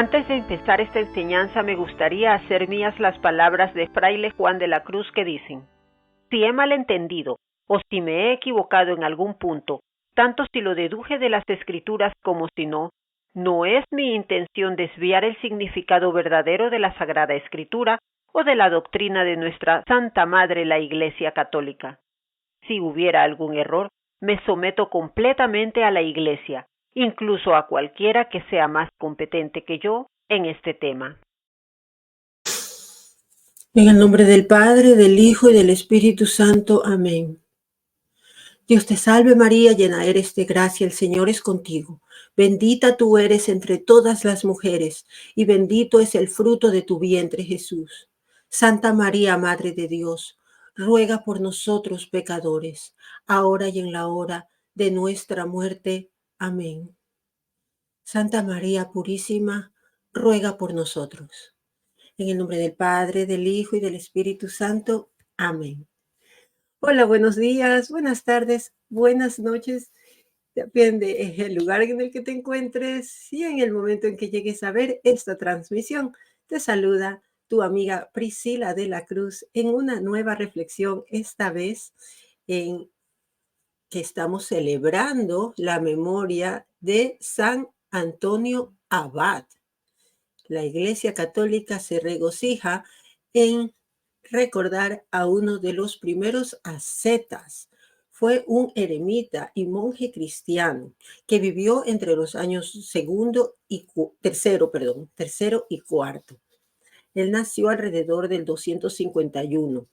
Antes de empezar esta enseñanza me gustaría hacer mías las palabras de Fraile Juan de la Cruz que dicen: si he malentendido o si me he equivocado en algún punto, tanto si lo deduje de las Escrituras como si no, no es mi intención desviar el significado verdadero de la Sagrada Escritura o de la doctrina de nuestra Santa Madre la Iglesia Católica. Si hubiera algún error, me someto completamente a la Iglesia, incluso a cualquiera que sea más competente que yo en este tema. En el nombre del Padre, del Hijo y del Espíritu Santo. Amén. Dios te salve María, llena eres de gracia, el Señor es contigo. Bendita tú eres entre todas las mujeres, y bendito es el fruto de tu vientre, Jesús. Santa María, Madre de Dios, ruega por nosotros pecadores, ahora y en la hora de nuestra muerte. Amén. Santa María Purísima, ruega por nosotros. En el nombre del Padre, del Hijo y del Espíritu Santo. Amén. Hola, buenos días, buenas tardes, buenas noches. Depende del lugar en el que te encuentres y en el momento en que llegues a ver esta transmisión. Te saluda tu amiga Priscila de la Cruz en una nueva reflexión, esta vez en que estamos celebrando la memoria de San Antonio Abad. La Iglesia Católica se regocija en recordar a uno de los primeros ascetas. Fue un eremita y monje cristiano que vivió entre los años tercero y cuarto. Él nació alrededor del 251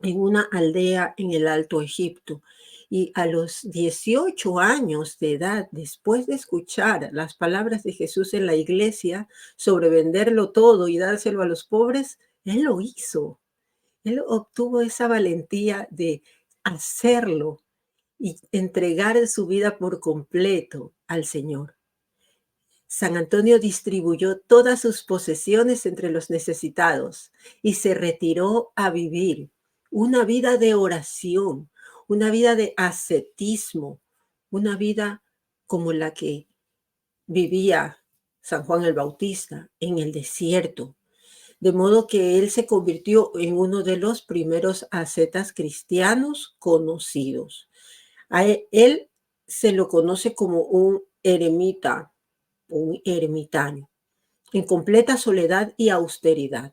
en una aldea en el Alto Egipto. Y a los 18 años de edad, después de escuchar las palabras de Jesús en la iglesia sobre venderlo todo y dárselo a los pobres, él lo hizo. Él obtuvo esa valentía de hacerlo y entregar su vida por completo al Señor. San Antonio distribuyó todas sus posesiones entre los necesitados y se retiró a vivir una vida de oración, una vida de ascetismo, una vida como la que vivía San Juan el Bautista en el desierto. De modo que él se convirtió en uno de los primeros ascetas cristianos conocidos. A él se lo conoce como un eremita, un ermitaño, en completa soledad y austeridad,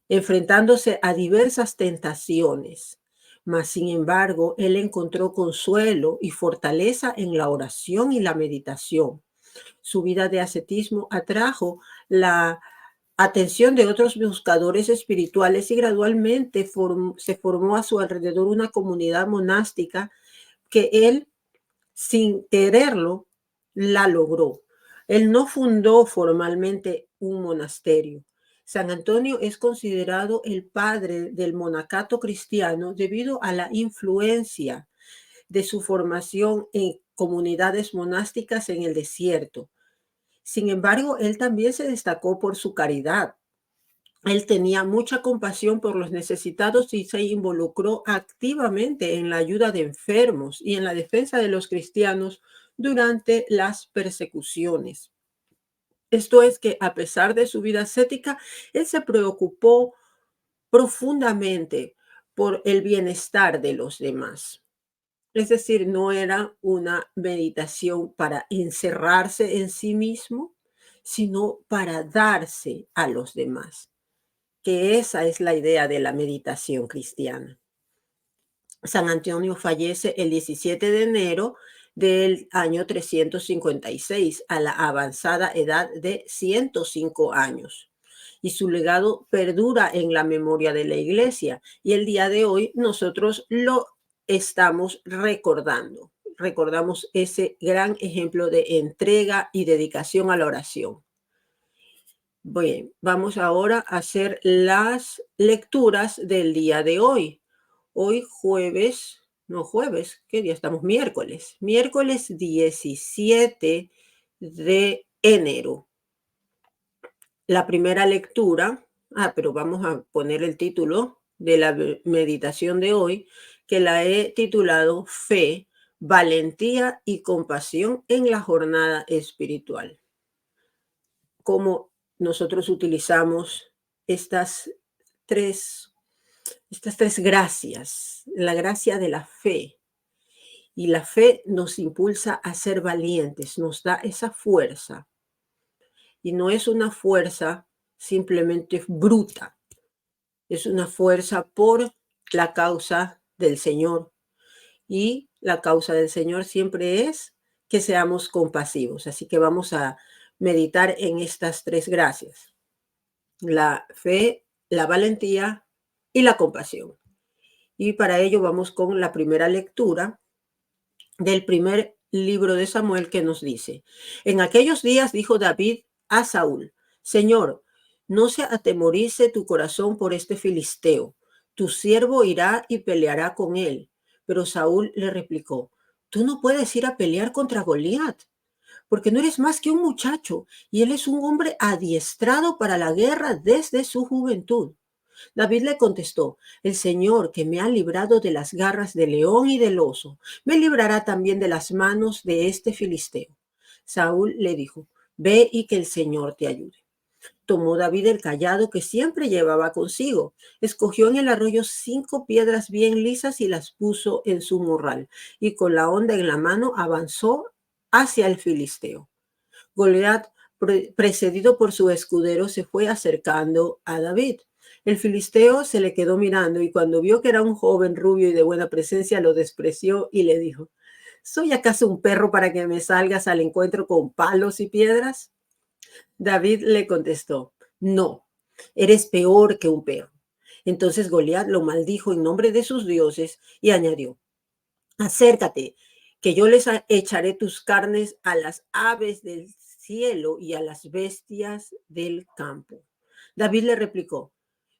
enfrentándose a diversas tentaciones. Mas, sin embargo, él encontró consuelo y fortaleza en la oración y la meditación. Su vida de ascetismo atrajo la atención de otros buscadores espirituales y gradualmente se formó a su alrededor una comunidad monástica que él, sin quererlo, la logró. Él no fundó formalmente un monasterio. San Antonio es considerado el padre del monacato cristiano debido a la influencia de su formación en comunidades monásticas en el desierto. Sin embargo, él también se destacó por su caridad. Él tenía mucha compasión por los necesitados y se involucró activamente en la ayuda de enfermos y en la defensa de los cristianos durante las persecuciones. Esto es que a pesar de su vida ascética, él se preocupó profundamente por el bienestar de los demás. Es decir, no era una meditación para encerrarse en sí mismo, sino para darse a los demás, que esa es la idea de la meditación cristiana. San Antonio fallece el 17 de enero del año 356 a la avanzada edad de 105 años. Y su legado perdura en la memoria de la Iglesia. Y el día de hoy nosotros lo estamos recordando. Recordamos ese gran ejemplo de entrega y dedicación a la oración. Bien, vamos ahora a hacer las lecturas del día de hoy. Hoy ¿qué día estamos? Miércoles 17 de enero. La primera lectura, pero vamos a poner el título de la meditación de hoy, que la he titulado Fe, Valentía y Compasión en la Jornada Espiritual. cómo nosotros utilizamos estas tres, estas tres gracias. La gracia de la fe. Y la fe nos impulsa a ser valientes, nos da esa fuerza. Y no es una fuerza simplemente bruta, es una fuerza por la causa del Señor. Y la causa del Señor siempre es que seamos compasivos. Así que vamos a meditar en estas tres gracias: la fe, la valentía y la compasión. Y para ello vamos con la primera lectura del primer libro de Samuel, que nos dice: en aquellos días dijo David a Saúl: Señor, no se atemorice tu corazón por este filisteo, tu siervo irá y peleará con él. Pero Saúl le replicó: tú no puedes ir a pelear contra Goliat, porque no eres más que un muchacho, y él es un hombre adiestrado para la guerra desde su juventud. David le contestó: el Señor, que me ha librado de las garras del león y del oso, me librará también de las manos de este filisteo. Saúl le dijo: ve y que el Señor te ayude. Tomó David el cayado que siempre llevaba consigo, escogió en el arroyo 5 piedras bien lisas y las puso en su morral, y con la honda en la mano avanzó hacia el filisteo. Goliat, precedido por su escudero, se fue acercando a David. El filisteo se le quedó mirando y cuando vio que era un joven rubio y de buena presencia, lo despreció y le dijo: ¿soy acaso un perro para que me salgas al encuentro con palos y piedras? David le contestó: no, eres peor que un perro. Entonces Goliat lo maldijo en nombre de sus dioses y añadió: acércate, que yo les echaré tus carnes a las aves del cielo y a las bestias del campo. David le replicó: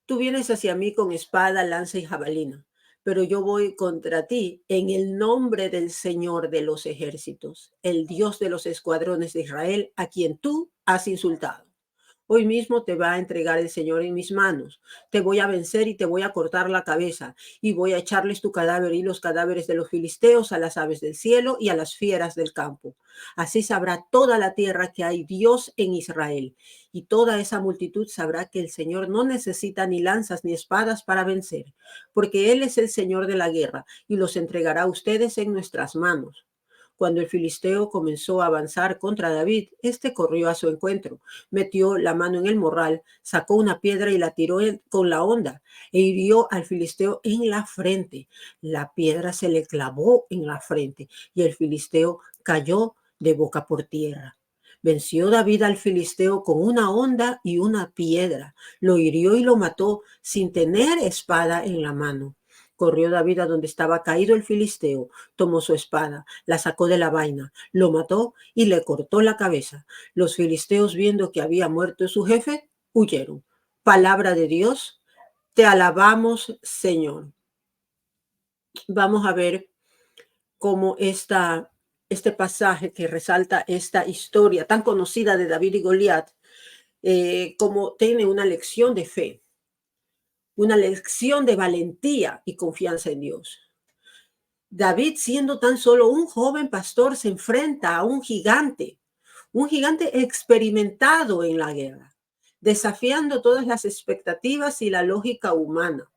tú vienes hacia mí con espada, lanza y jabalina, pero yo voy contra ti en el nombre del Señor de los ejércitos, el Dios de los escuadrones de Israel, a quien tú has insultado. Hoy mismo te va a entregar el Señor en mis manos. Te voy a vencer y te voy a cortar la cabeza, y voy a echarles tu cadáver y los cadáveres de los filisteos a las aves del cielo y a las fieras del campo. Así sabrá toda la tierra que hay Dios en Israel, y toda esa multitud sabrá que el Señor no necesita ni lanzas ni espadas para vencer, porque Él es el Señor de la guerra, y los entregará a ustedes en nuestras manos. Cuando el filisteo comenzó a avanzar contra David, este corrió a su encuentro, metió la mano en el morral, sacó una piedra y la tiró con la honda e hirió al filisteo en la frente. La piedra se le clavó en la frente y el filisteo cayó de boca por tierra. Venció David al filisteo con una honda y una piedra. Lo hirió y lo mató sin tener espada en la mano. Corrió David a donde estaba caído el filisteo, tomó su espada, la sacó de la vaina, lo mató y le cortó la cabeza. Los filisteos, viendo que había muerto su jefe, huyeron. Palabra de Dios, te alabamos, Señor. Vamos a ver cómo este pasaje que resalta esta historia tan conocida de David y Goliat, como tiene una lección de fe, una lección de valentía y confianza en Dios. David, siendo tan solo un joven pastor, se enfrenta a un gigante experimentado en la guerra, desafiando todas las expectativas y la lógica humana.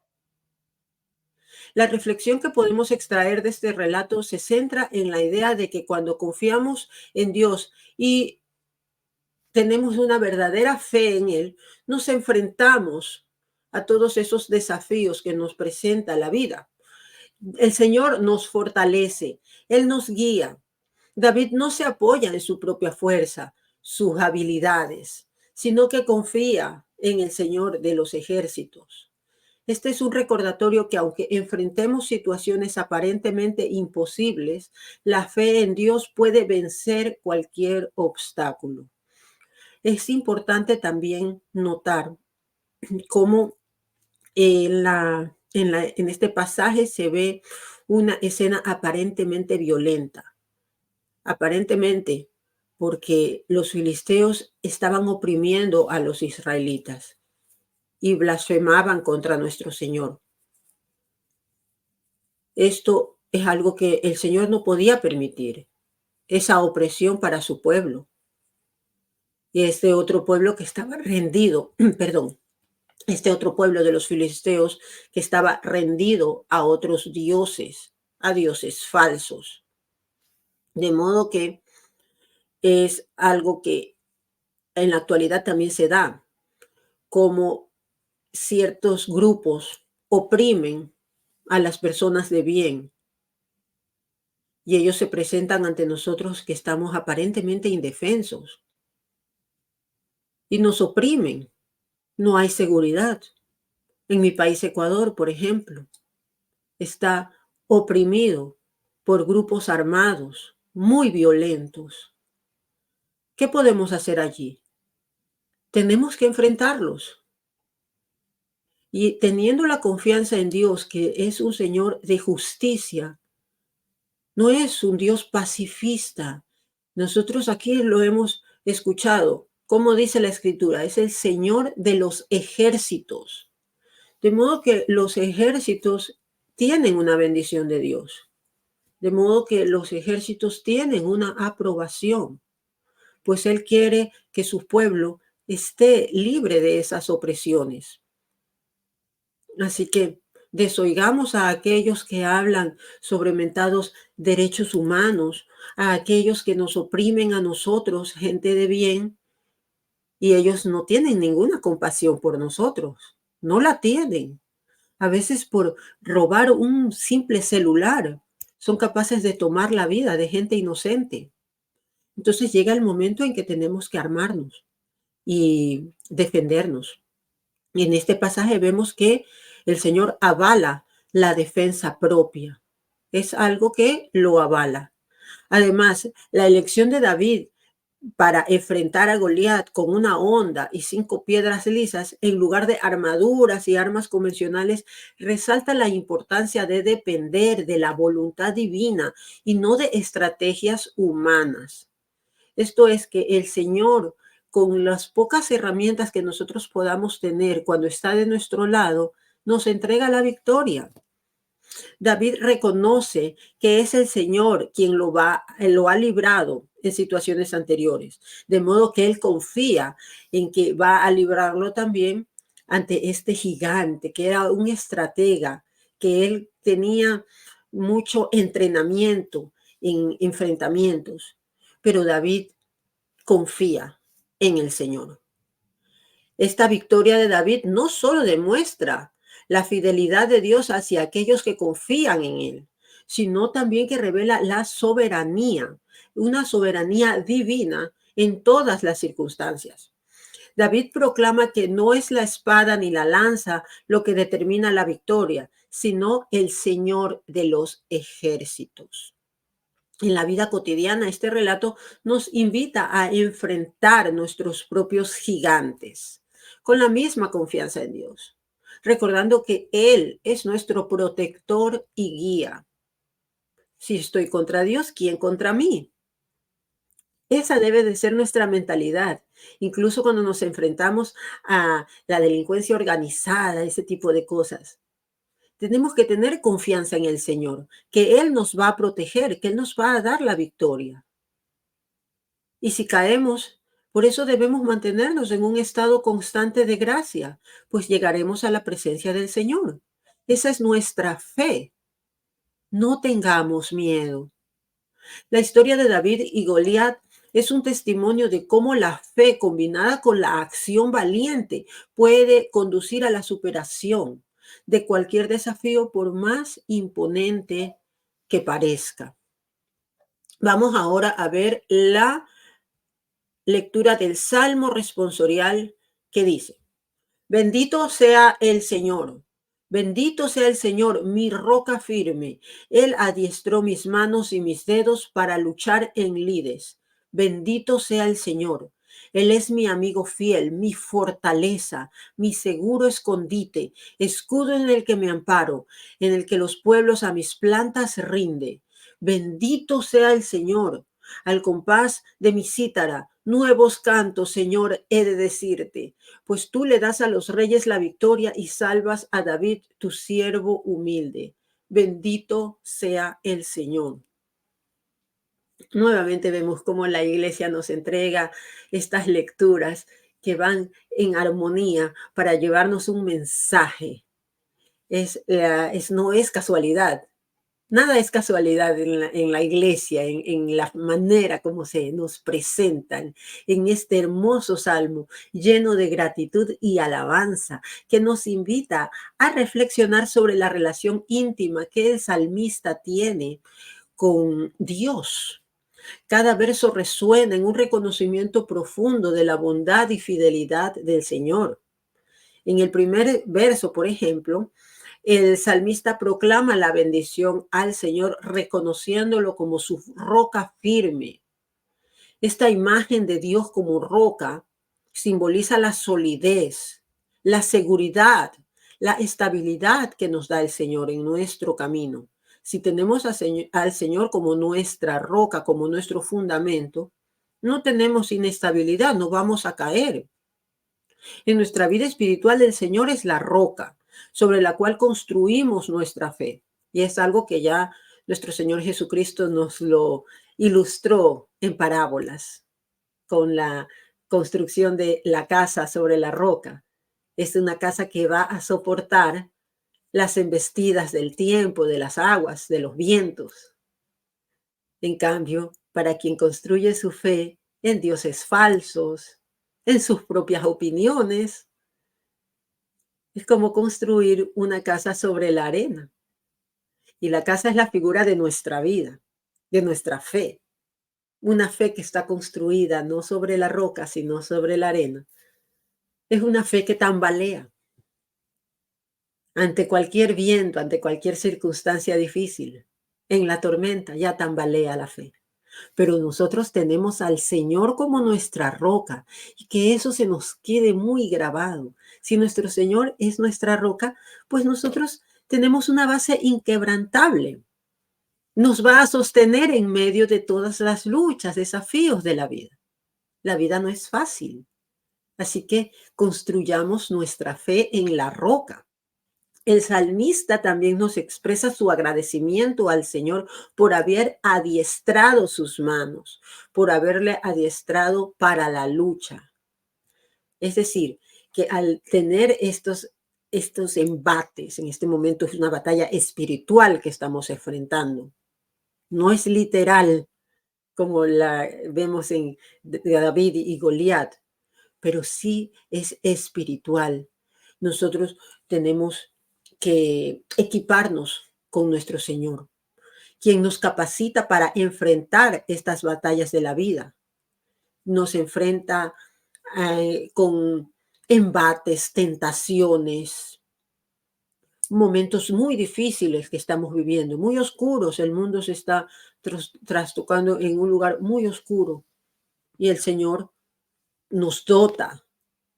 La reflexión que podemos extraer de este relato se centra en la idea de que cuando confiamos en Dios y tenemos una verdadera fe en Él, nos enfrentamos a todos esos desafíos que nos presenta la vida. El Señor nos fortalece, Él nos guía. David no se apoya en su propia fuerza, sus habilidades, sino que confía en el Señor de los ejércitos. Este es un recordatorio que aunque enfrentemos situaciones aparentemente imposibles, la fe en Dios puede vencer cualquier obstáculo. Es importante también notar cómo en este pasaje se ve una escena aparentemente violenta. Aparentemente, porque los filisteos estaban oprimiendo a los israelitas y blasfemaban contra nuestro Señor. Esto es algo que el Señor no podía permitir, esa opresión para su pueblo. y este otro pueblo que estaba rendido, perdón, este otro pueblo de los filisteos que estaba rendido a otros dioses, a dioses falsos. De modo que es algo que en la actualidad también se da, como ciertos grupos oprimen a las personas de bien y ellos se presentan ante nosotros que estamos aparentemente indefensos y nos oprimen. No hay seguridad. En mi país, Ecuador, por ejemplo, está oprimido por grupos armados muy violentos. ¿Qué podemos hacer allí? Tenemos que enfrentarlos. Y teniendo la confianza en Dios, que es un Señor de justicia, no es un Dios pacifista. Nosotros aquí lo hemos escuchado. Como dice la Escritura, es el Señor de los ejércitos. De modo que los ejércitos tienen una bendición de Dios. De modo que los ejércitos tienen una aprobación, pues Él quiere que su pueblo esté libre de esas opresiones. Así que desoigamos a aquellos que hablan sobre mentados derechos humanos, a aquellos que nos oprimen a nosotros, gente de bien, y ellos no tienen ninguna compasión por nosotros, no la tienen. A veces por robar un simple celular son capaces de tomar la vida de gente inocente. Entonces llega el momento en que tenemos que armarnos y defendernos. Y en este pasaje vemos que el Señor avala la defensa propia. Es algo que lo avala. Además, la elección de David para enfrentar a Goliat con una honda y 5 piedras lisas en lugar de armaduras y armas convencionales resalta la importancia de depender de la voluntad divina y no de estrategias humanas. Esto es que el Señor, con las pocas herramientas que nosotros podamos tener cuando está de nuestro lado, nos entrega la victoria. David reconoce que es el Señor quien lo ha librado en situaciones anteriores, de modo que él confía en que va a librarlo también ante este gigante, que era un estratega, que él tenía mucho entrenamiento en enfrentamientos. Pero David confía en el Señor. Esta victoria de David no solo demuestra la fidelidad de Dios hacia aquellos que confían en Él, sino también que revela la soberanía, una soberanía divina en todas las circunstancias. David proclama que no es la espada ni la lanza lo que determina la victoria, sino el Señor de los ejércitos. En la vida cotidiana, este relato nos invita a enfrentar nuestros propios gigantes con la misma confianza en Dios, recordando que Él es nuestro protector y guía. Si estoy contra Dios, ¿quién contra mí? Esa debe de ser nuestra mentalidad, incluso cuando nos enfrentamos a la delincuencia organizada, ese tipo de cosas. Tenemos que tener confianza en el Señor, que Él nos va a proteger, que Él nos va a dar la victoria. Y si caemos, por eso debemos mantenernos en un estado constante de gracia, pues llegaremos a la presencia del Señor. Esa es nuestra fe. No tengamos miedo. La historia de David y Goliat es un testimonio de cómo la fe combinada con la acción valiente puede conducir a la superación de cualquier desafío, por más imponente que parezca. Vamos ahora a ver la lectura del Salmo responsorial que dice: Bendito sea el Señor, bendito sea el Señor, mi roca firme. Él adiestró mis manos y mis dedos para luchar en lides. Bendito sea el Señor. Él es mi amigo fiel, mi fortaleza, mi seguro escondite, escudo en el que me amparo, en el que los pueblos a mis plantas rinde. Bendito sea el Señor. Al compás de mi cítara, nuevos cantos, Señor, he de decirte, pues tú le das a los reyes la victoria y salvas a David, tu siervo humilde. Bendito sea el Señor. Nuevamente vemos cómo la iglesia nos entrega estas lecturas que van en armonía para llevarnos un mensaje. No es casualidad. Nada es casualidad en la iglesia, en la manera como se nos presentan en este hermoso salmo lleno de gratitud y alabanza que nos invita a reflexionar sobre la relación íntima que el salmista tiene con Dios. Cada verso resuena en un reconocimiento profundo de la bondad y fidelidad del Señor. En el primer verso, por ejemplo, el salmista proclama la bendición al Señor, reconociéndolo como su roca firme. Esta imagen de Dios como roca simboliza la solidez, la seguridad, la estabilidad que nos da el Señor en nuestro camino. Si tenemos al Señor como nuestra roca, como nuestro fundamento, no tenemos inestabilidad, no vamos a caer. En nuestra vida espiritual, el Señor es la roca sobre la cual construimos nuestra fe. Y es algo que ya nuestro Señor Jesucristo nos lo ilustró en parábolas con la construcción de la casa sobre la roca. Es una casa que va a soportar las embestidas del tiempo, de las aguas, de los vientos. En cambio, para quien construye su fe en dioses falsos, en sus propias opiniones, es como construir una casa sobre la arena. Y la casa es la figura de nuestra vida, de nuestra fe. Una fe que está construida no sobre la roca, sino sobre la arena. Es una fe que tambalea ante cualquier viento, ante cualquier circunstancia difícil. En la tormenta ya tambalea la fe. Pero nosotros tenemos al Señor como nuestra roca y que eso se nos quede muy grabado. Si nuestro Señor es nuestra roca, pues nosotros tenemos una base inquebrantable. Nos va a sostener en medio de todas las luchas, desafíos de la vida. La vida no es fácil. Así que construyamos nuestra fe en la roca. El salmista también nos expresa su agradecimiento al Señor por haber adiestrado sus manos, por haberle adiestrado para la lucha. Es decir, que al tener estos embates, en este momento es una batalla espiritual que estamos enfrentando. No es literal como la vemos en David y Goliat, pero sí es espiritual. Nosotros tenemos que equiparnos con nuestro Señor, quien nos capacita para enfrentar estas batallas de la vida. Nos enfrenta con embates, tentaciones, momentos muy difíciles que estamos viviendo, muy oscuros. El mundo se está trastocando en un lugar muy oscuro y el Señor nos dota,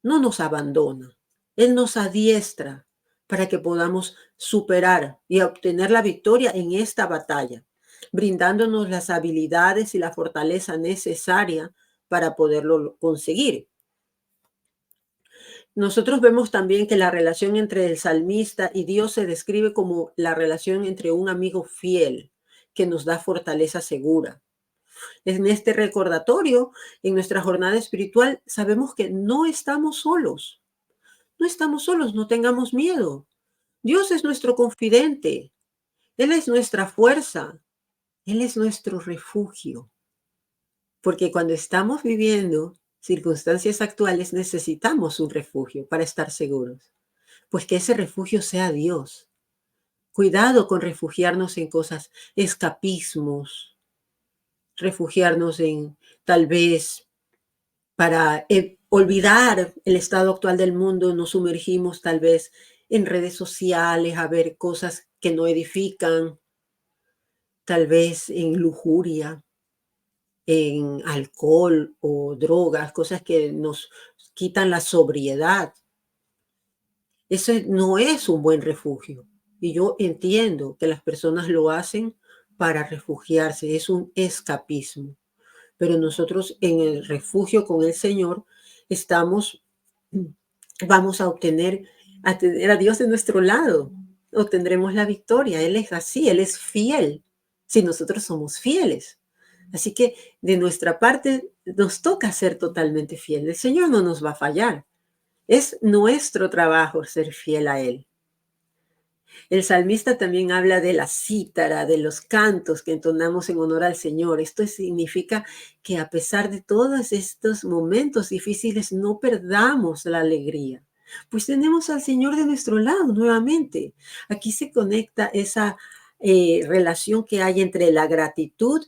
no nos abandona. Él nos adiestra para que podamos superar y obtener la victoria en esta batalla, brindándonos las habilidades y la fortaleza necesaria para poderlo conseguir. Nosotros vemos también que la relación entre el salmista y Dios se describe como la relación entre un amigo fiel que nos da fortaleza segura. En este recordatorio, en nuestra jornada espiritual, sabemos que no estamos solos. No estamos solos, no tengamos miedo. Dios es nuestro confidente. Él es nuestra fuerza. Él es nuestro refugio. Porque cuando estamos viviendo circunstancias actuales, necesitamos un refugio para estar seguros. Pues que ese refugio sea Dios. Cuidado con refugiarnos en cosas, escapismos, refugiarnos en tal vez para olvidar el estado actual del mundo, nos sumergimos tal vez en redes sociales a ver cosas que no edifican, tal vez en lujuria, en alcohol o drogas, cosas que nos quitan la sobriedad. Eso no es un buen refugio. Y yo entiendo que las personas lo hacen para refugiarse, es un escapismo. Pero nosotros en el refugio con el Señor vamos a tener a Dios de nuestro lado, obtendremos la victoria. Él es así, Él es fiel, si nosotros somos fieles. Así que de nuestra parte nos toca ser totalmente fieles. El Señor no nos va a fallar. Es nuestro trabajo ser fiel a Él. El salmista también habla de la cítara, de los cantos que entonamos en honor al Señor. Esto significa que a pesar de todos estos momentos difíciles, no perdamos la alegría, pues tenemos al Señor de nuestro lado nuevamente. Aquí se conecta esa relación que hay entre la gratitud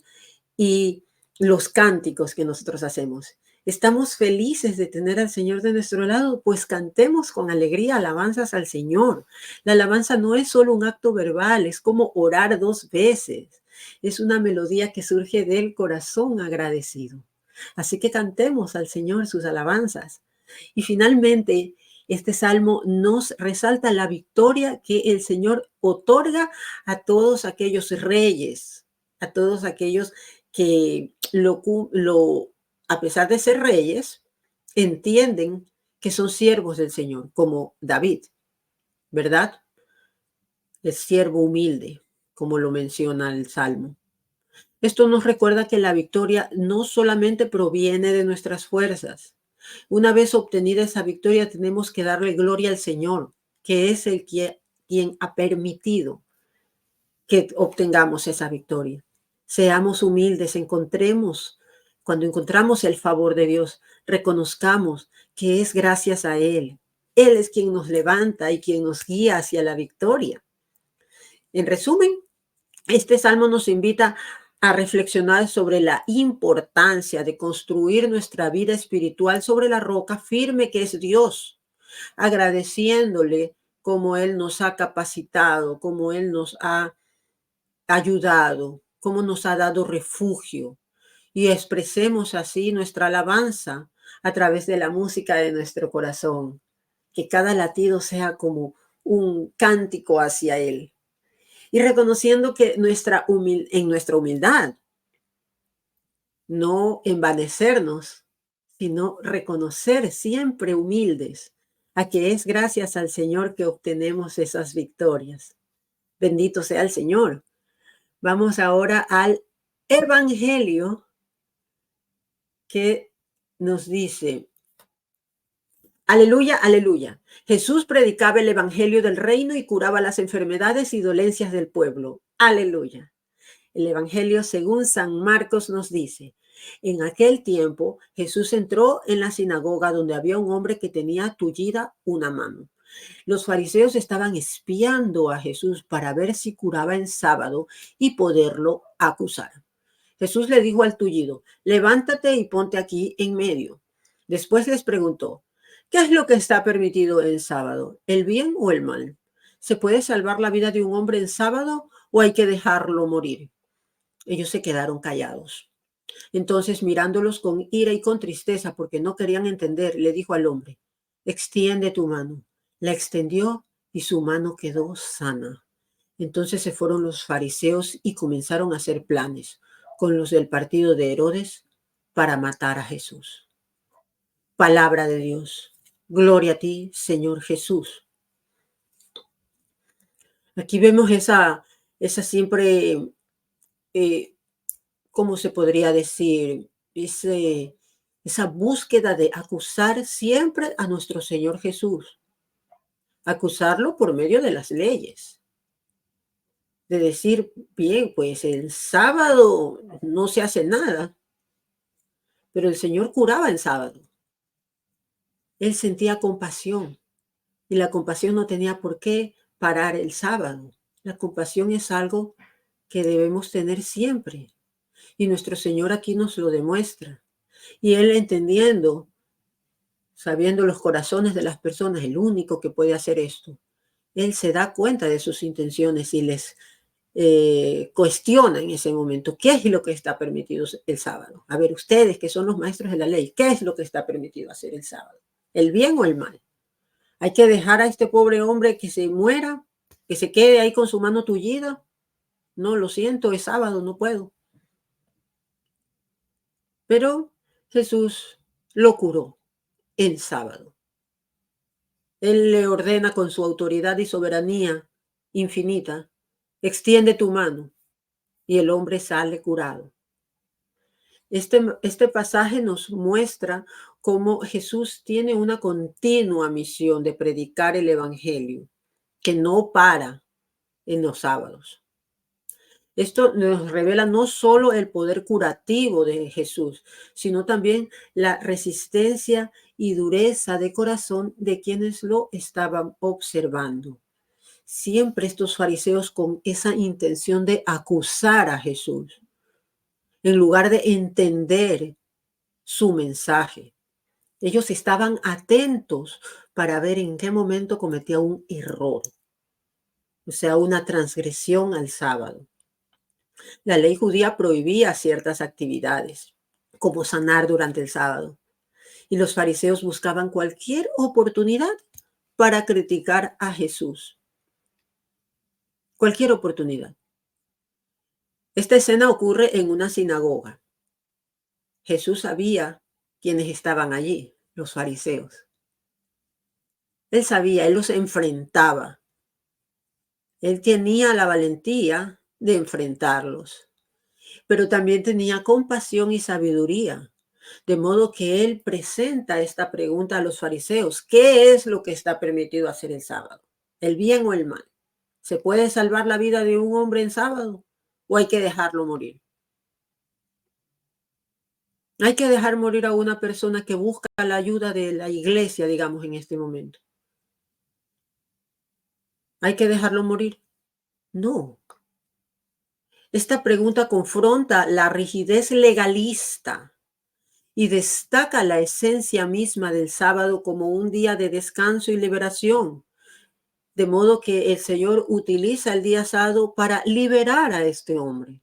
y los cánticos que nosotros hacemos. Estamos felices de tener al Señor de nuestro lado, pues cantemos con alegría alabanzas al Señor. La alabanza no es solo un acto verbal, es como orar 2 veces. Es una melodía que surge del corazón agradecido. Así que cantemos al Señor sus alabanzas. Y finalmente, este salmo nos resalta la victoria que el Señor otorga a todos aquellos reyes, a todos aquellos que a pesar de ser reyes, entienden que son siervos del Señor, como David, ¿verdad? El siervo humilde, como lo menciona el Salmo. Esto nos recuerda que la victoria no solamente proviene de nuestras fuerzas. Una vez obtenida esa victoria, tenemos que darle gloria al Señor, que es quien ha permitido que obtengamos esa victoria. Seamos humildes, cuando encontramos el favor de Dios, reconozcamos que es gracias a Él. Él es quien nos levanta y quien nos guía hacia la victoria. En resumen, este salmo nos invita a reflexionar sobre la importancia de construir nuestra vida espiritual sobre la roca firme que es Dios, agradeciéndole como Él nos ha capacitado, como Él nos ha ayudado, cómo nos ha dado refugio, y expresemos así nuestra alabanza a través de la música de nuestro corazón, que cada latido sea como un cántico hacia Él, y reconociendo que en nuestra humildad, no envanecernos, sino reconocer siempre humildes a que es gracias al Señor que obtenemos esas victorias. Bendito sea el Señor. Vamos ahora al Evangelio que nos dice, aleluya, aleluya. Jesús predicaba el Evangelio del reino y curaba las enfermedades y dolencias del pueblo. Aleluya. El Evangelio según San Marcos nos dice, en aquel tiempo Jesús entró en la sinagoga donde había un hombre que tenía tullida una mano. Los fariseos estaban espiando a Jesús para ver si curaba en sábado y poderlo acusar. Jesús le dijo al tullido, levántate y ponte aquí en medio. Después les preguntó, ¿qué es lo que está permitido en sábado? ¿El bien o el mal? ¿Se puede salvar la vida de un hombre en sábado o hay que dejarlo morir? Ellos se quedaron callados. Entonces, mirándolos con ira y con tristeza porque no querían entender, le dijo al hombre, extiende tu mano. La extendió y su mano quedó sana. Entonces se fueron los fariseos y comenzaron a hacer planes con los del partido de Herodes para matar a Jesús. Palabra de Dios. Gloria a ti, Señor Jesús. Aquí vemos esa siempre, ¿cómo se podría decir? Esa búsqueda de acusar siempre a nuestro Señor Jesús. Acusarlo por medio de las leyes. De decir, bien, pues el sábado no se hace nada, pero el Señor curaba en sábado. Él sentía compasión y la compasión no tenía por qué parar el sábado. La compasión es algo que debemos tener siempre y nuestro Señor aquí nos lo demuestra. Y Él entendiendo, sabiendo los corazones de las personas, el único que puede hacer esto, Él se da cuenta de sus intenciones y les cuestiona en ese momento qué es lo que está permitido el sábado. A ver, ustedes que son los maestros de la ley, ¿qué es lo que está permitido hacer el sábado? ¿El bien o el mal? ¿Hay que dejar a este pobre hombre que se muera, que se quede ahí con su mano tullida? No, lo siento, es sábado, no puedo. Pero Jesús lo curó el sábado. Él le ordena con su autoridad y soberanía infinita, extiende tu mano, y el hombre sale curado. Este pasaje nos muestra cómo Jesús tiene una continua misión de predicar el Evangelio, que no para en los sábados. Esto nos revela no solo el poder curativo de Jesús, sino también la resistencia y dureza de corazón de quienes lo estaban observando. Siempre estos fariseos con esa intención de acusar a Jesús, en lugar de entender su mensaje. Ellos estaban atentos para ver en qué momento cometía un error, o sea, una transgresión al sábado. La ley judía prohibía ciertas actividades, como sanar durante el sábado, y los fariseos buscaban cualquier oportunidad para criticar a Jesús. Cualquier oportunidad. Esta escena ocurre en una sinagoga. Jesús sabía quiénes estaban allí, los fariseos. Él sabía, él los enfrentaba. Él tenía la valentía de enfrentarlos, pero también tenía compasión y sabiduría. De modo que él presenta esta pregunta a los fariseos: ¿qué es lo que está permitido hacer el sábado? ¿El bien o el mal? ¿Se puede salvar la vida de un hombre en sábado o hay que dejarlo morir? Hay que dejar morir a una persona que busca la ayuda de la iglesia, digamos, en este momento. ¿Hay que dejarlo morir? No. Esta pregunta confronta la rigidez legalista y destaca la esencia misma del sábado como un día de descanso y liberación. De modo que el Señor utiliza el día sábado para liberar a este hombre.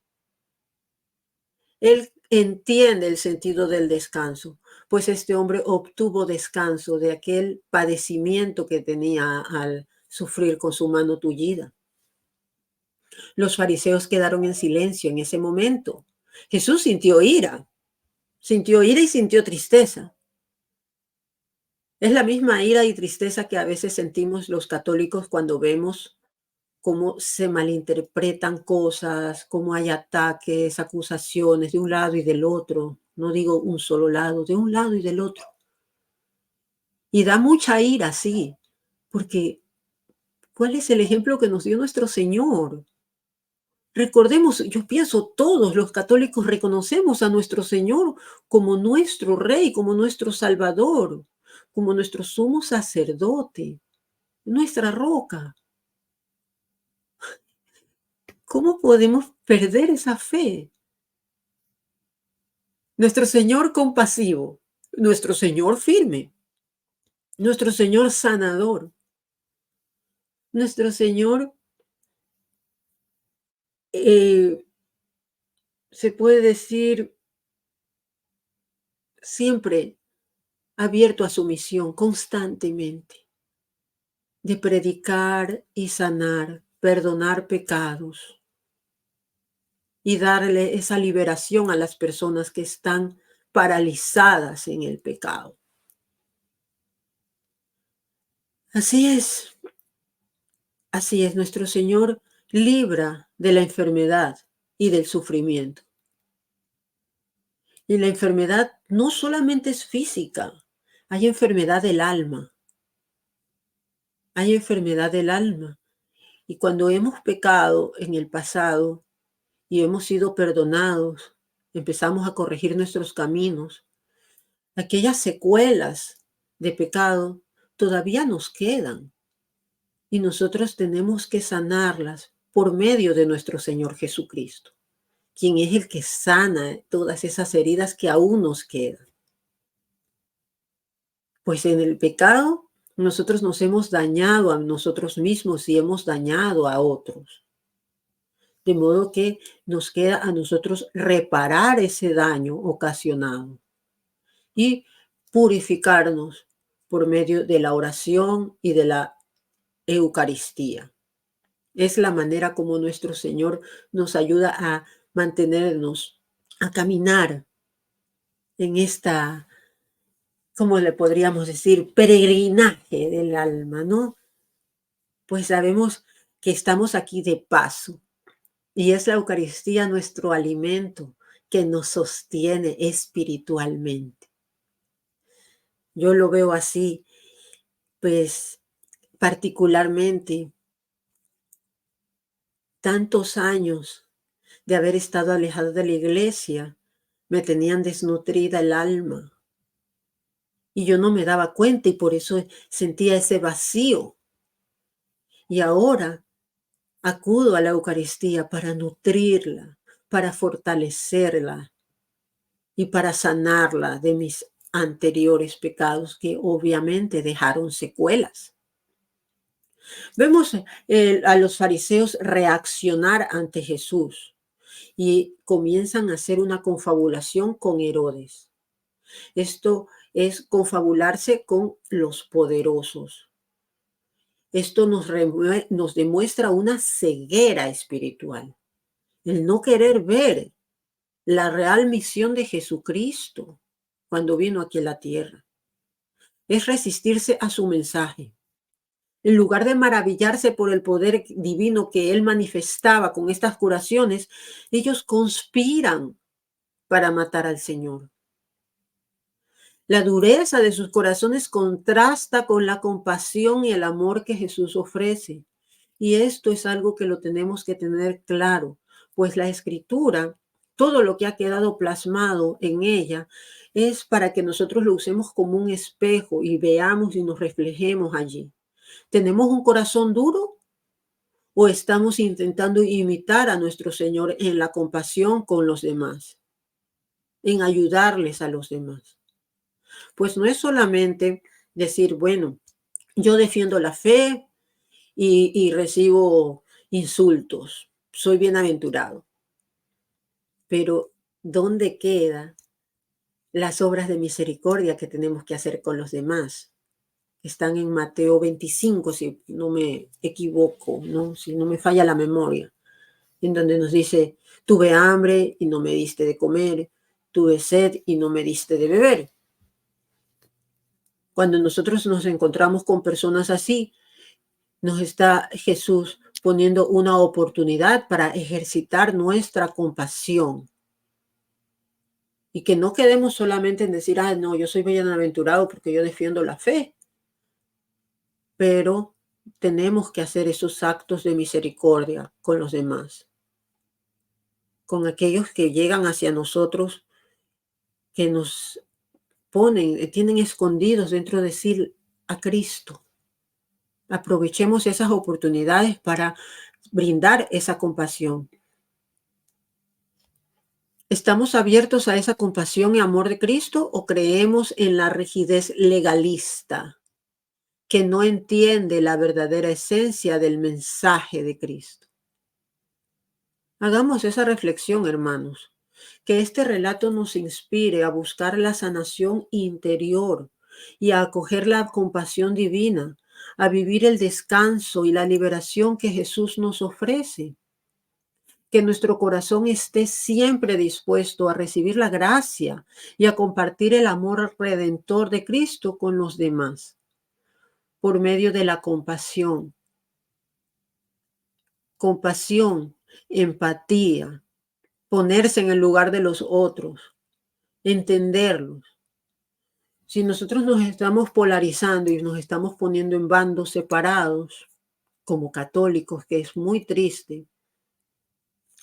Él entiende el sentido del descanso, pues este hombre obtuvo descanso de aquel padecimiento que tenía al sufrir con su mano tullida. Los fariseos quedaron en silencio en ese momento. Jesús sintió ira y sintió tristeza. Es la misma ira y tristeza que a veces sentimos los católicos cuando vemos cómo se malinterpretan cosas, cómo hay ataques, acusaciones de un lado y del otro. No digo un solo lado, de un lado y del otro. Y da mucha ira, sí, porque ¿cuál es el ejemplo que nos dio nuestro Señor? Recordemos, yo pienso, todos los católicos reconocemos a nuestro Señor como nuestro Rey, como nuestro Salvador, como nuestro sumo sacerdote, nuestra roca. ¿Cómo podemos perder esa fe? Nuestro Señor compasivo, nuestro Señor firme, nuestro Señor sanador, nuestro Señor, se puede decir, siempre abierto a su misión constantemente de predicar y sanar, perdonar pecados y darle esa liberación a las personas que están paralizadas en el pecado. Así es, nuestro Señor libra de la enfermedad y del sufrimiento. Y la enfermedad no solamente es física, hay enfermedad del alma. Hay enfermedad del alma. Y cuando hemos pecado en el pasado y hemos sido perdonados, empezamos a corregir nuestros caminos, aquellas secuelas de pecado todavía nos quedan y nosotros tenemos que sanarlas por medio de nuestro Señor Jesucristo, quien es el que sana todas esas heridas que aún nos quedan. Pues en el pecado nosotros nos hemos dañado a nosotros mismos y hemos dañado a otros. De modo que nos queda a nosotros reparar ese daño ocasionado y purificarnos por medio de la oración y de la Eucaristía. Es la manera como nuestro Señor nos ayuda a mantenernos, a caminar en esta, ¿cómo le podríamos decir? Peregrinaje del alma, ¿no? Pues sabemos que estamos aquí de paso y es la Eucaristía nuestro alimento, que nos sostiene espiritualmente. Yo lo veo así, pues particularmente tantos años de haber estado alejado de la iglesia me tenían desnutrida el alma y yo no me daba cuenta y por eso sentía ese vacío. Y ahora acudo a la Eucaristía para nutrirla, para fortalecerla y para sanarla de mis anteriores pecados que obviamente dejaron secuelas. Vemos a los fariseos reaccionar ante Jesús y comienzan a hacer una confabulación con Herodes. Esto es confabularse con los poderosos. Esto nos demuestra una ceguera espiritual, el no querer ver la real misión de Jesucristo cuando vino aquí a la tierra. Es resistirse a su mensaje. En lugar de maravillarse por el poder divino que él manifestaba con estas curaciones, ellos conspiran para matar al Señor. La dureza de sus corazones contrasta con la compasión y el amor que Jesús ofrece. Y esto es algo que lo tenemos que tener claro, pues la Escritura, todo lo que ha quedado plasmado en ella, es para que nosotros lo usemos como un espejo y veamos y nos reflejemos allí. ¿Tenemos un corazón duro o estamos intentando imitar a nuestro Señor en la compasión con los demás, en ayudarles a los demás? Pues no es solamente decir, bueno, yo defiendo la fe y recibo insultos, soy bienaventurado. Pero ¿dónde quedan las obras de misericordia que tenemos que hacer con los demás? Están en Mateo 25, si no me equivoco, ¿no? Si no me falla la memoria, en donde nos dice, tuve hambre y no me diste de comer, tuve sed y no me diste de beber. Cuando nosotros nos encontramos con personas así, nos está Jesús poniendo una oportunidad para ejercitar nuestra compasión. Y que no quedemos solamente en decir, no, yo soy bienaventurado porque yo defiendo la fe. Pero tenemos que hacer esos actos de misericordia con los demás, con aquellos que llegan hacia nosotros, que nos tienen escondidos dentro de sí a Cristo. Aprovechemos esas oportunidades para brindar esa compasión. ¿Estamos abiertos a esa compasión y amor de Cristo o creemos en la rigidez legalista que no entiende la verdadera esencia del mensaje de Cristo? Hagamos esa reflexión, hermanos, que este relato nos inspire a buscar la sanación interior y a acoger la compasión divina, a vivir el descanso y la liberación que Jesús nos ofrece. Que nuestro corazón esté siempre dispuesto a recibir la gracia y a compartir el amor redentor de Cristo con los demás, por medio de la compasión. Compasión, empatía, ponerse en el lugar de los otros, entenderlos. Si nosotros nos estamos polarizando y nos estamos poniendo en bandos separados, como católicos, que es muy triste,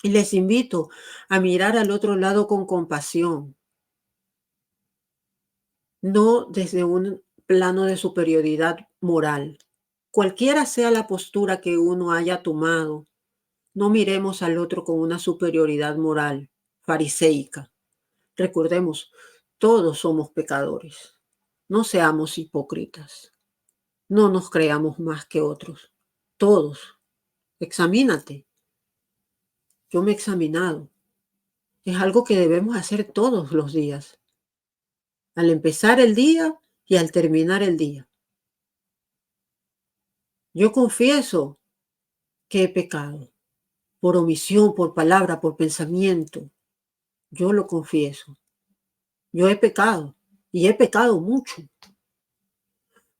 y les invito a mirar al otro lado con compasión, no desde un plano de superioridad moral. Cualquiera sea la postura que uno haya tomado, no miremos al otro con una superioridad moral fariseica. Recordemos, todos somos pecadores. No seamos hipócritas. No nos creamos más que otros. Todos. Examínate. Yo me he examinado. Es algo que debemos hacer todos los días. Al empezar el día y al terminar el día. Yo confieso que he pecado. Por omisión, por palabra, por pensamiento. Yo lo confieso. Yo he pecado. Y he pecado mucho.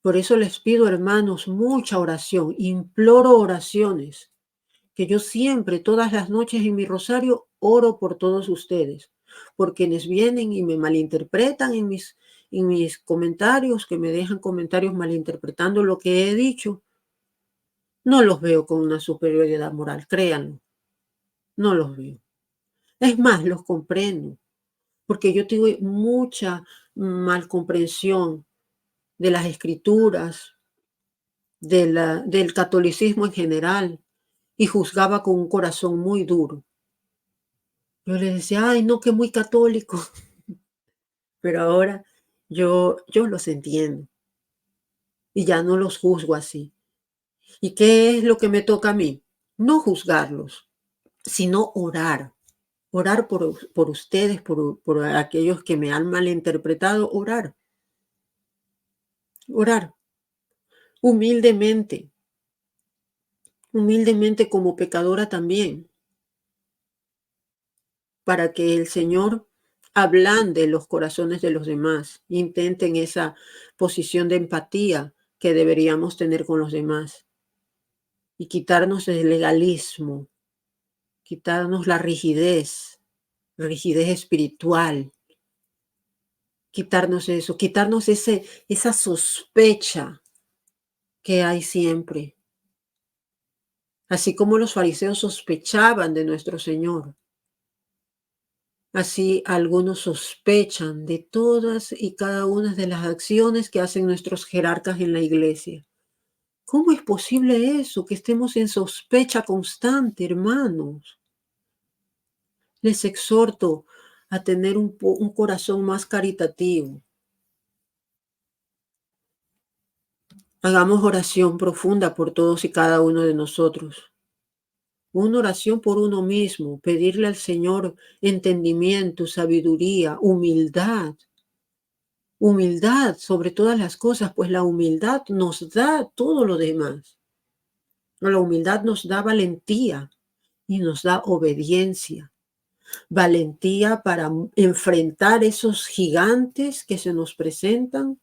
Por eso les pido, hermanos, mucha oración. Imploro oraciones. Que yo siempre, todas las noches en mi rosario, oro por todos ustedes. por quienes vienen y me malinterpretan en mis comentarios, que me dejan comentarios malinterpretando lo que he dicho. No los veo con una superioridad moral, créanlo, no los veo. Es más, los comprendo, porque yo tuve mucha malcomprensión de las escrituras, del catolicismo en general, y juzgaba con un corazón muy duro. Yo le decía, ay, no, que muy católico, pero ahora yo los entiendo y ya no los juzgo así. ¿Y qué es lo que me toca a mí? No juzgarlos, sino orar. Orar por ustedes, por aquellos que me han malinterpretado, orar. Orar humildemente, humildemente como pecadora también, para que el Señor ablande los corazones de los demás, intenten esa posición de empatía que deberíamos tener con los demás y quitarnos el legalismo, quitarnos la rigidez espiritual, quitarnos eso, quitarnos esa sospecha que hay siempre, así como los fariseos sospechaban de nuestro Señor. Así algunos sospechan de todas y cada una de las acciones que hacen nuestros jerarcas en la iglesia. ¿Cómo es posible eso, que estemos en sospecha constante, hermanos? Les exhorto a tener un corazón más caritativo. Hagamos oración profunda por todos y cada uno de nosotros. Una oración por uno mismo, pedirle al Señor entendimiento, sabiduría, humildad. Humildad sobre todas las cosas, pues la humildad nos da todo lo demás. La humildad nos da valentía y nos da obediencia. Valentía para enfrentar esos gigantes que se nos presentan,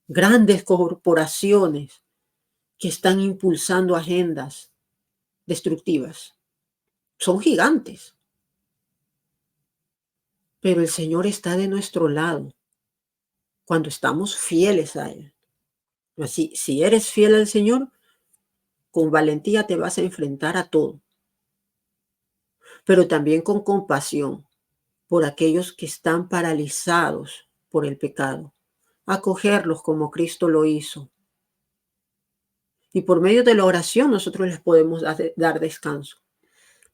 grandes corporaciones que están impulsando agendas destructivas. Son gigantes, pero el Señor está de nuestro lado cuando estamos fieles a Él. Así, si eres fiel al Señor, con valentía te vas a enfrentar a todo, pero también con compasión por aquellos que están paralizados por el pecado, acogerlos como Cristo lo hizo. Y por medio de la oración nosotros les podemos dar descanso.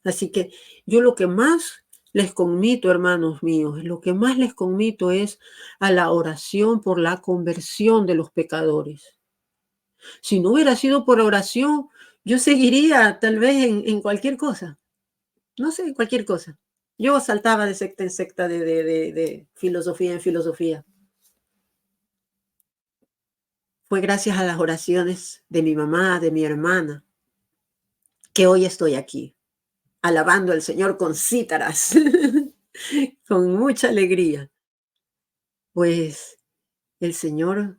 Así que yo lo que más les conmito, hermanos míos, lo que más les conmito es a la oración por la conversión de los pecadores. Si no hubiera sido por oración, yo seguiría tal vez en cualquier cosa. No sé, cualquier cosa. Yo saltaba de secta en secta, de filosofía en filosofía. Fue gracias a las oraciones de mi mamá, de mi hermana, que hoy estoy aquí, alabando al Señor con cítaras, con mucha alegría. Pues el Señor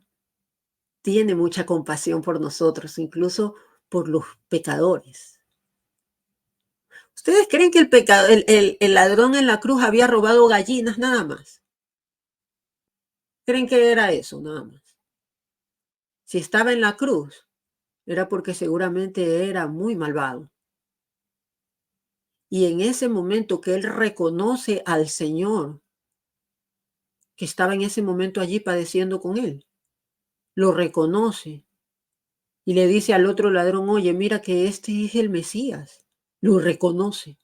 tiene mucha compasión por nosotros, incluso por los pecadores. ¿Ustedes creen que el ladrón en la cruz había robado gallinas nada más? ¿Creen que era eso nada más? Si estaba en la cruz, era porque seguramente era muy malvado. Y en ese momento que él reconoce al Señor, que estaba en ese momento allí padeciendo con él, lo reconoce y le dice al otro ladrón, oye, mira que este es el Mesías. Lo reconoce.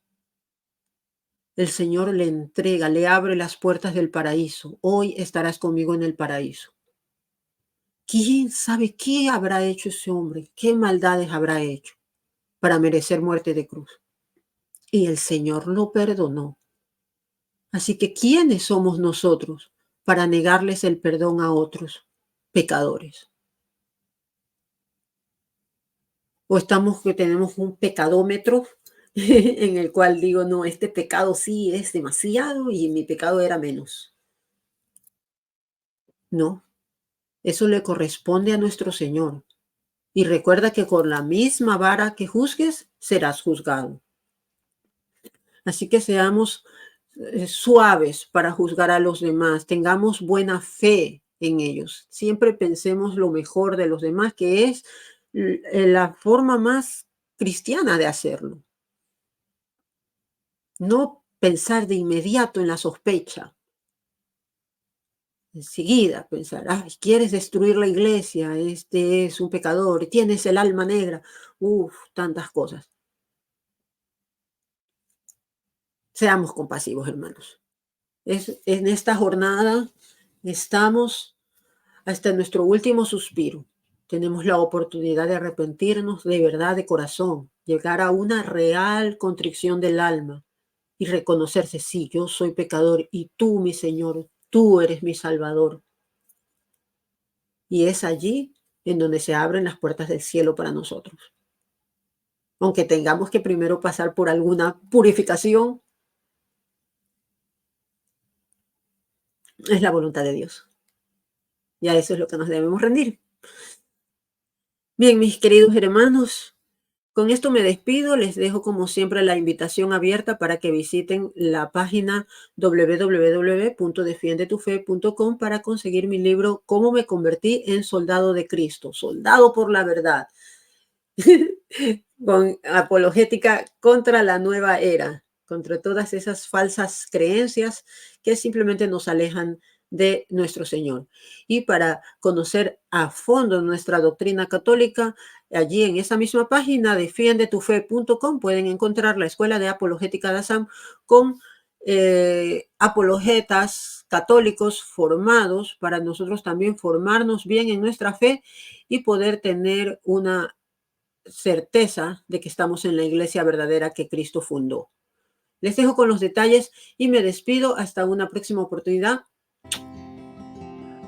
El Señor le entrega, le abre las puertas del paraíso. Hoy estarás conmigo en el paraíso. ¿Quién sabe qué habrá hecho ese hombre? ¿Qué maldades habrá hecho para merecer muerte de cruz? Y el Señor lo perdonó. Así que, ¿quiénes somos nosotros para negarles el perdón a otros pecadores? ¿O estamos que tenemos un pecadómetro en el cual digo, no, este pecado sí es demasiado y mi pecado era menos? No, eso le corresponde a nuestro Señor. Y recuerda que con la misma vara que juzgues, serás juzgado. Así que seamos suaves para juzgar a los demás, tengamos buena fe en ellos. Siempre pensemos lo mejor de los demás, que es la forma más cristiana de hacerlo. No pensar de inmediato en la sospecha. Enseguida pensar, ay, quieres destruir la iglesia, este es un pecador, tienes el alma negra, tantas cosas. Seamos compasivos, hermanos. En esta jornada estamos hasta nuestro último suspiro. Tenemos la oportunidad de arrepentirnos de verdad, de corazón, llegar a una real contrición del alma y reconocerse, sí, yo soy pecador y tú, mi Señor, tú eres mi Salvador. Y es allí en donde se abren las puertas del cielo para nosotros. Aunque tengamos que primero pasar por alguna purificación, es la voluntad de Dios. Y a eso es lo que nos debemos rendir. Bien, mis queridos hermanos, con esto me despido. Les dejo como siempre la invitación abierta para que visiten la página www.defiendetufe.com para conseguir mi libro Cómo me convertí en soldado de Cristo, soldado por la verdad, con apologética contra la nueva era, contra todas esas falsas creencias que simplemente nos alejan de nuestro Señor. Y para conocer a fondo nuestra doctrina católica, allí en esa misma página, defiendetufe.com, pueden encontrar la Escuela de Apologética de ASAM con apologetas católicos formados para nosotros también formarnos bien en nuestra fe y poder tener una certeza de que estamos en la iglesia verdadera que Cristo fundó. Les dejo con los detalles y me despido hasta una próxima oportunidad.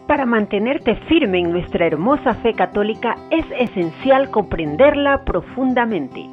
Para mantenerte firme en nuestra hermosa fe católica es esencial comprenderla profundamente.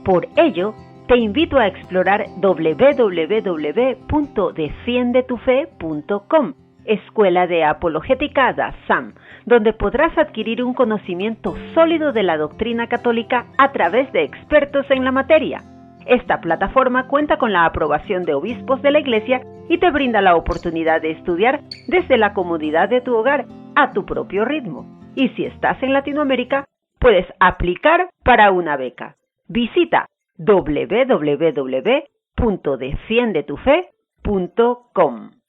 Por ello, te invito a explorar www.defiendetufe.com, Escuela de Apologética de ASAM, donde podrás adquirir un conocimiento sólido de la doctrina católica a través de expertos en la materia. Esta plataforma cuenta con la aprobación de obispos de la Iglesia y te brinda la oportunidad de estudiar desde la comodidad de tu hogar a tu propio ritmo. Y si estás en Latinoamérica, puedes aplicar para una beca. Visita www.defiendetufe.com.